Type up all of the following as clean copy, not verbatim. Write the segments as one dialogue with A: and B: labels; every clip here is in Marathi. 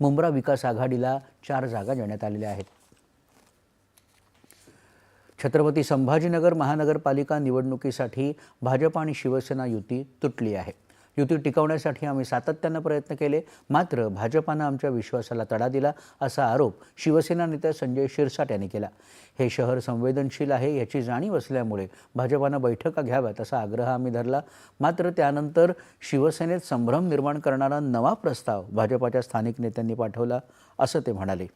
A: मुंब्रा विकास आघाडीला 4 जागा देण्यात आलेल्या आहेत। छत्रपती संभाजीनगर महानगरपालिका निवडणुकीसाठी भाजप आणि शिवसेना युती तुटली आहे। युती टिकवण्यासाठी आम्ही सातत्याने प्रयत्न केले, मात्र भाजपाने आमच्या विश्वासाला तडा दिला असा आरोप शिवसेना नेते संजय शिरसाट यांनी केला। हे शहर संवेदनशील आहे याची जाणीव असल्यामुळे भाजपाने बैठका घ्याव्यात असा आग्रह आम्ही धरला, मात्र त्यानंतर शिवसेनेत संभ्रम निर्माण करणारा नवा प्रस्ताव भाजपाच्या स्थानिक नेत्यांनी पाठवला असं ते म्हणाले।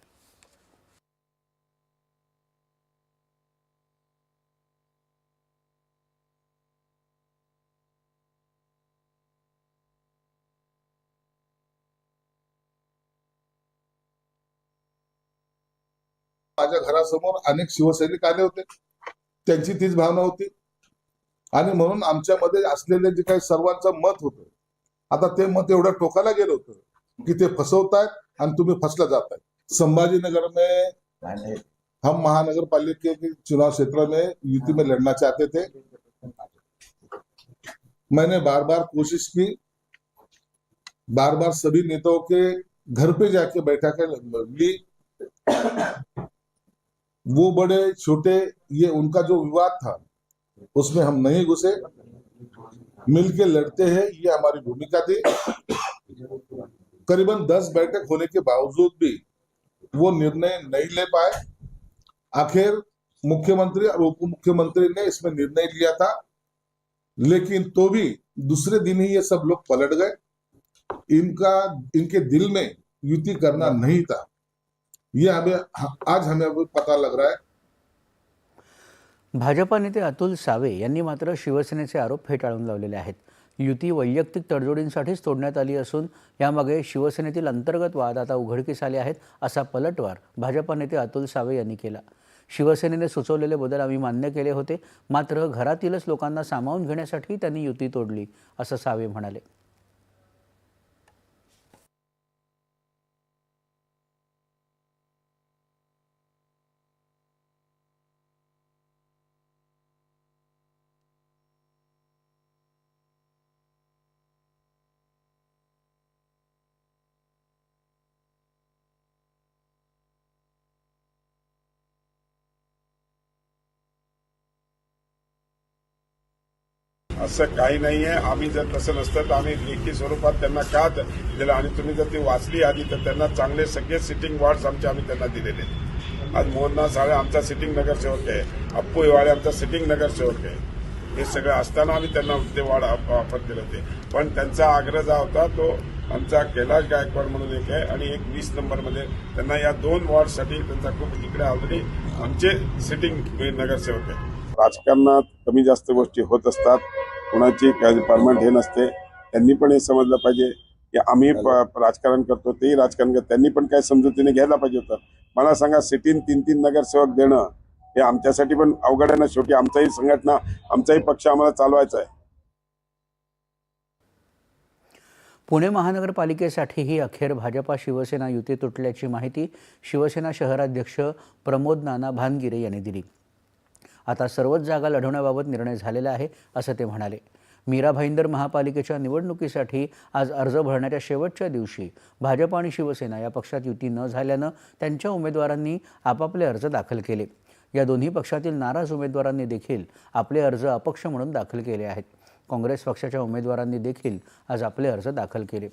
B: माझ्या घरासमोर अनेक शिवसैनिक आले होते, त्यांची तीच भावना होती आणि म्हणून आमच्यामध्ये असलेले जे काही सर्वांचं मत होतं, आता ते मत एवढं टोकाला गेलं होतं की ते फसवतायत आणि तुम्ही फसला जाताय। संभाजीनगर में हम महानगर पालिका के चुनाव क्षेत्र में युति में लड़ना चाहते थे। मैंने बार बार कोशिश की, बार बार सभी नेताओं के घर पे जाके बैठकें ली। वो बड़े छोटे ये उनका जो विवाद था उसमें हम नहीं घुसे, मिलके लड़ते हैं ये हमारी भूमिका थी। करीबन 10 बैठक होने के बावजूद भी वो निर्णय नहीं ले पाए। आखिर मुख्यमंत्री और उप मुख्यमंत्री ने इसमें निर्णय लिया था, लेकिन तो भी दूसरे दिन ही ये सब लोग पलट गए। इनके दिल में युति करना नहीं था, ये आज हमें पता लग रहा है।
A: भाजपा नेते अतुल सावे यांनी मात्र शिवसेनेचे आरोप फेटाळून लावलेले आहेत। युती वैयक्तिक तडजोडींसाठीच तोडण्यात आली असून यामागे शिवसेनेतील अंतर्गत वाद आता उघडकीस आले आहेत असा पलटवार भाजपा नेते अतुल सावे यांनी केला। शिवसेनेने सुचवलेले बदल आम्ही मान्य केले होते, मात्र घरातीलच लोकांना सामावून घेण्यासाठी त्यांनी युती तोडली असं सावे म्हणाले।
C: असं काही नाही आहे। आम्ही जर तसं नसतं तर आम्ही लेखी स्वरूपात त्यांना का दिलं आणि तुम्ही जर ती वाचली आधी तर त्यांना चांगले सगळे सिटिंग वॉर्ड्स आम्ही त्यांना दिलेले आहेत। आज मोहननाथ साळे आमचा सिटिंग नगरसेवक आहे, अप्पू हिवाळे आमचा सिटिंग नगरसेवक आहे। हे सगळं असताना आम्ही त्यांना ते वॉर्ड ऑफर केले होते, पण त्यांचा आग्रह जो होता तो आमचा कैलाश गायकवाड म्हणून एक आहे आणि एक 20 नंबरमध्ये त्यांना या 2 वॉर्डसाठी त्यांचा खूप इकडे ऑलरेडी आमचे सिटिंग नगरसेवक आहे। राजकारणात कमी जास्त गोष्टी होत असतात, कोणाची काही परमनंट हे नसते। त्यांनी पण हे समजलं पाहिजे की आम्ही राजकारण करतो, तेही राजकारण करतो, त्यांनी पण काय समजुतीने घ्यायला पाहिजे होतं। मला सांगा, सिटीन 3-3 नगरसेवक देणं हे आमच्यासाठी पण अवघड आहे ना। शेवटी आमचाही संघटना, आमचाही पक्ष आम्हाला चालवायचा आहे।
A: पुणे महानगरपालिकेसाठीही अखेर भाजपा शिवसेना युती तुटल्याची माहिती शिवसेना शहराध्यक्ष प्रमोद नाना भानगिरे यांनी दिली। आता सर्वच जागा लढवण्याबाबत निर्णय झालेला आहे असं ते म्हणाले। मीरा भाईंदर महापालिकेच्या निवडणुकीसाठी आज अर्ज भरण्याच्या शेवटच्या दिवशी भाजप आणि शिवसेना या पक्षात युती न झाल्यानं त्यांच्या उमेदवारांनी आपापले अर्ज दाखल केले। या दोन्ही पक्षातील नाराज उमेदवारांनी देखील आपले अर्ज अपक्ष म्हणून दाखल केले आहेत। काँग्रेस पक्षाच्या उमेदवारांनी देखील आज आपले अर्ज दाखल केले।